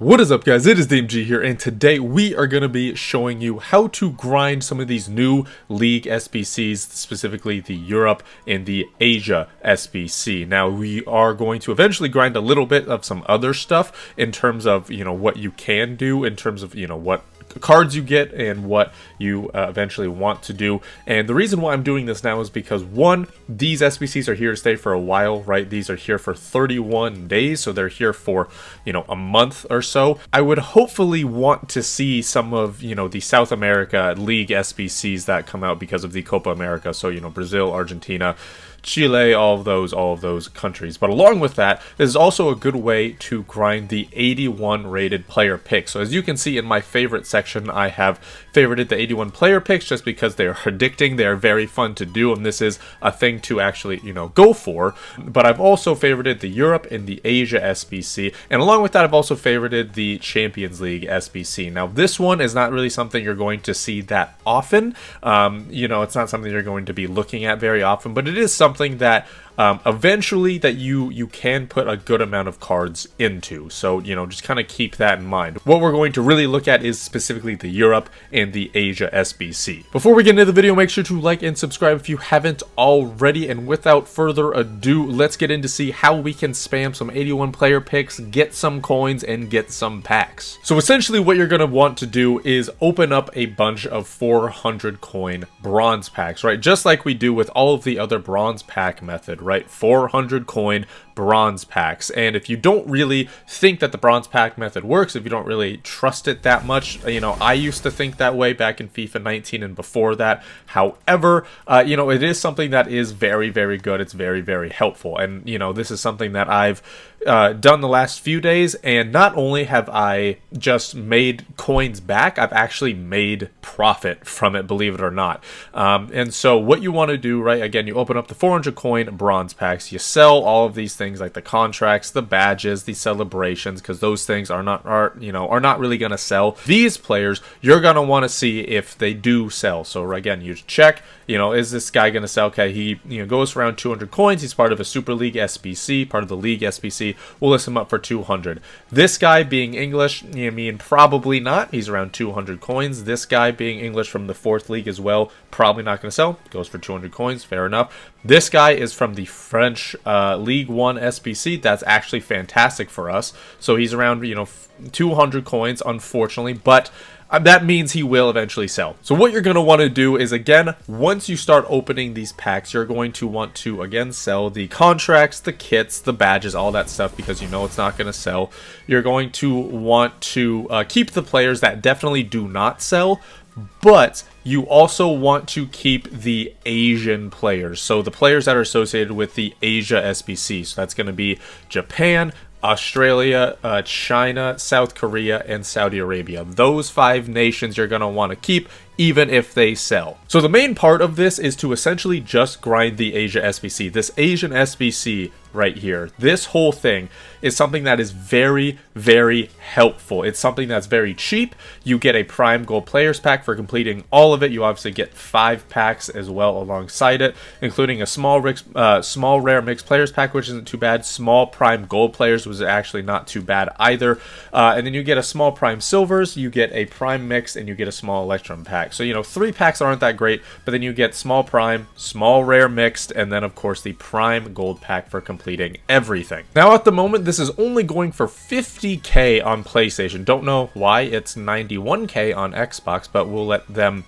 What is up, guys? It is DMG here, and today we are going to be showing you how to grind some of these new League SBCs, specifically the Europe and the Asia SBC. Now, we are going to eventually grind a little bit of some other stuff in terms of, what you can do, in terms of, what cards you get and what you eventually want to do. And the reason why I'm doing this now is because, one, these SBCs are here to stay for a while, right? These are here for 31 days, so they're here for, a month or so. I would hopefully want to see some of, the South America League SBCs that come out because of the Copa America. So, Brazil, Argentina, Chile, all of those countries. But along with that, this is also a good way to grind the 81 rated player picks. So as you can see in my favorite section, I have favorited the 81 player picks just because they are addicting. They are very fun to do, and this is a thing to actually, go for. But I've also favorited the Europe and the Asia SBC, and along with that, I've also favorited the Champions League SBC. Now, this one is not really something you're going to see that often. It's not something you're going to be looking at very often, but it is something that eventually that you can put a good amount of cards into. So, just kind of keep that in mind. What we're going to really look at is specifically the Europe and the Asia SBC. Before we get into the video, make sure to like and subscribe if you haven't already. And without further ado, let's get in to see how we can spam some 81 player picks, get some coins, and get some packs. So essentially what you're going to want to do is open up a bunch of 400 coin bronze packs, right? Just like we do with all of the other bronze pack method, right? 400 coin bronze packs. And if you don't really think that the bronze pack method works, if you don't really trust it that much, I used to think that way back in FIFA 19 and before that. However, it is something that is very, very good. It's very, very helpful. And, this is something that I've done the last few days, and not only have I just made coins back, I've actually made profit from it, believe it or not. And so what you want to do, right, again, you open up the 400 coin bronze packs, you sell all of these things like the contracts, the badges, the celebrations, because those things are not really going to sell. These players, you're going to want to see if they do sell. So again, you check, is this guy going to sell? Okay, he goes for around 200 coins. He's part of a Super League SBC, part of the League SBC. We'll list him up for 200. This guy being English, probably not. He's around 200 coins. This guy being English from the 4th League as well, probably not going to sell. Goes for 200 coins. Fair enough. This guy is from the French League 1 SBC. That's actually fantastic for us. So he's around, 200 coins, unfortunately, but that means he will eventually sell. So what you're going to want to do is, again, once you start opening these packs, you're going to want to, again, sell the contracts, the kits, the badges, all that stuff, because it's not going to sell. You're going to want to keep the players that definitely do not sell, but you also want to keep the Asian players. So the players that are associated with the Asia SBC. So that's going to be Japan, Australia, China, South Korea, and Saudi Arabia. Those 5 nations you're going to want to keep, even if they sell. So the main part of this is to essentially just grind the Asia SBC. This Asian SBC right here, this whole thing is something that is very, very helpful. It's something that's very cheap. You get a Prime Gold Players Pack for completing all of it. You obviously get 5 packs as well alongside it, including a small rare mixed players pack, which isn't too bad. Small Prime Gold Players was actually not too bad either. And then you get a small Prime Silvers, you get a Prime Mix, and you get a small Electrum pack. So, 3 packs aren't that great, but then you get small Prime, small Rare Mixed, and then, of course, the Prime Gold pack for completing everything. Now, at the moment, this is only going for 50k on PlayStation. Don't know why it's 91k on Xbox, but we'll let them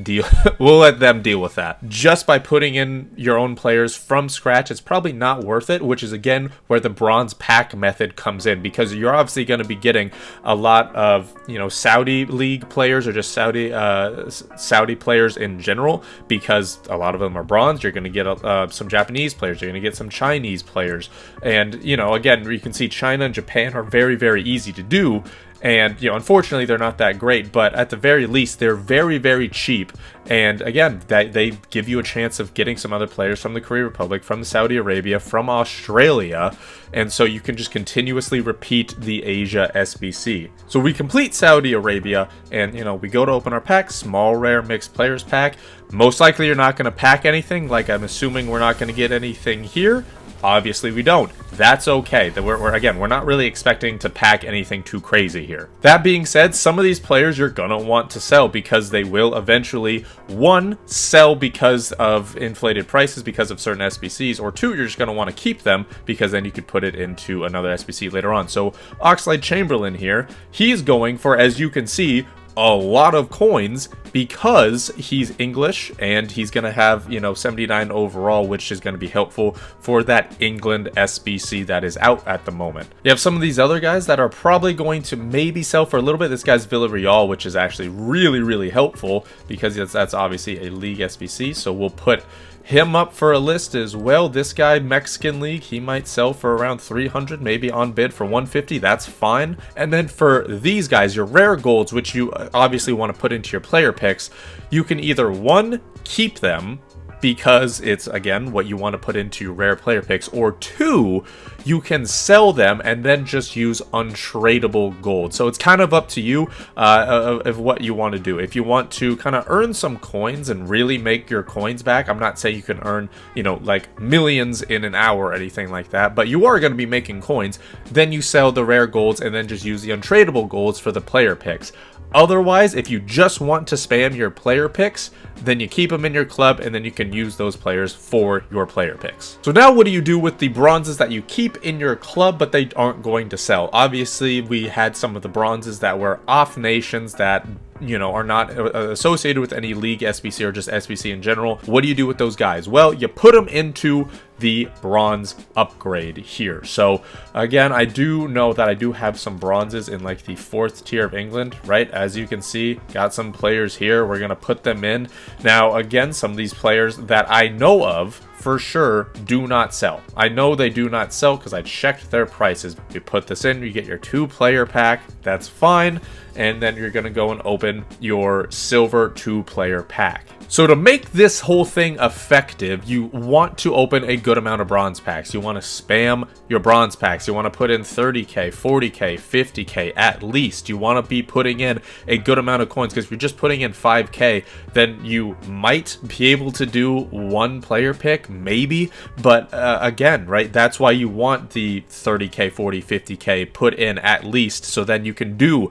deal with that. Just by putting in your own players from scratch, it's probably not worth it, which is again where the bronze pack method comes in, because you're obviously going to be getting a lot of Saudi League players, or just Saudi players in general, because a lot of them are bronze. You're going to get some Japanese players, you're going to get some Chinese players, and again, you can see China and Japan are very, very easy to do. And, unfortunately, they're not that great, but at the very least, they're very, very cheap. And again, they give you a chance of getting some other players from the Korea Republic, from Saudi Arabia, from Australia. And so you can just continuously repeat the Asia SBC. So we complete Saudi Arabia, and, we go to open our pack, small rare mixed players pack. Most likely you're not going to pack anything. Like, I'm assuming we're not going to get anything here. Obviously we don't. That's okay. We're not really expecting to pack anything too crazy here. That being said, some of these players you're gonna want to sell because they will eventually, one, sell because of inflated prices because of certain SBCs, or two, you're just gonna want to keep them because then you could put it into another SBC later on. So Oxlade Chamberlain here, he's going for, as you can see, a lot of coins because he's English and he's going to have, 79 overall, which is going to be helpful for that England SBC that is out at the moment. You have some of these other guys that are probably going to maybe sell for a little bit. This guy's Villarreal, which is actually really, really helpful because that's obviously a league SBC. So we'll put him up for a list as well. This guy, Mexican League, he might sell for around 300, maybe on bid for 150. That's fine. And then for these guys, your rare golds, which you obviously want to put into your player picks, you can either, one, keep them because it's, again, what you want to put into your rare player picks, or two, you can sell them and then just use untradeable gold. So it's kind of up to you of what you want to do. If you want to kind of earn some coins and really make your coins back, I'm not saying you can earn, like millions in an hour or anything like that, but you are going to be making coins, then you sell the rare golds and then just use the untradeable golds for the player picks. Otherwise, if you just want to spam your player picks, then you keep them in your club and then you can use those players for your player picks. So now what do you do with the bronzes that you keep in your club but they aren't going to sell? Obviously, we had some of the bronzes that were off nations that are not associated with any league SBC or just SBC in general. What do you do with those guys? Well, you put them into the bronze upgrade here. So again, I do know that I do have some bronzes in like the 4th tier of England, right? As you can see, got some players here. We're going to put them in. Now, again, some of these players that I know of for sure do not sell. I know they do not sell because I checked their prices. You put this in, you get your 2-player pack. That's fine. And then you're going to go and open your silver 2-player pack. So to make this whole thing effective, you want to open a good amount of bronze packs. You want to spam your bronze packs. You want to put in 30k, 40k, 50k at least. You want to be putting in a good amount of coins, because if you're just putting in 5k, then you might be able to do 1 player pick, maybe. But again, right, that's why you want the 30k, 40, 50k put in at least, so then you can do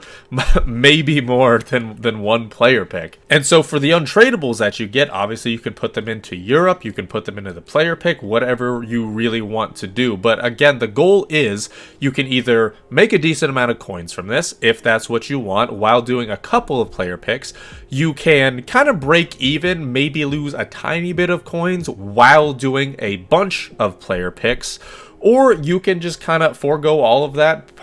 maybe more than 1 player pick. And so for the untradables that you get, obviously you can put them into Europe, you can put them into the player pick, whatever you really want to do. But again, the goal is you can either make a decent amount of coins from this, if that's what you want, while doing a couple of player picks. You can kind of break even, maybe lose a tiny bit of coins while doing a bunch of player picks. Or you can just kind of forego all of that,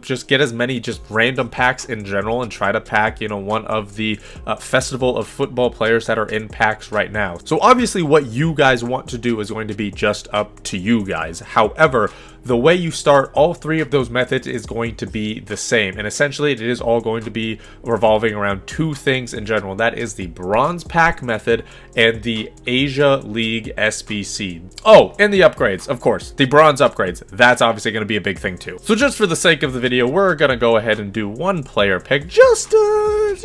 just get as many just random packs in general and try to pack, one of the Festival of Football players that are in packs right now. So obviously what you guys want to do is going to be just up to you guys. However, the way you start all 3 of those methods is going to be the same. And essentially it is all going to be revolving around 2 things in general. That is the bronze pack method and the Asia League SBC. Oh, and the upgrades, of course. The bronze upgrades. That's obviously going to be a big thing too. So just for the sake of the video, we're going to go ahead and do 1 player pick just to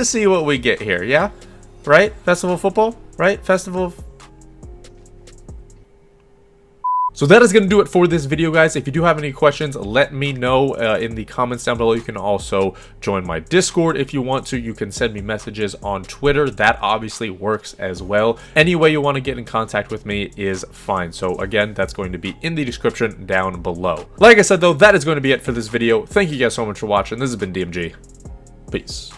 see what we get here. Yeah? Right? Festival of Football? Right? Festival of... So that is going to do it for this video, guys. If you do have any questions, let me know in the comments down below. You can also join my Discord if you want to. You can send me messages on Twitter. That obviously works as well. Any way you want to get in contact with me is fine. So again, that's going to be in the description down below. Like I said, though, that is going to be it for this video. Thank you guys so much for watching. This has been DMG. Peace.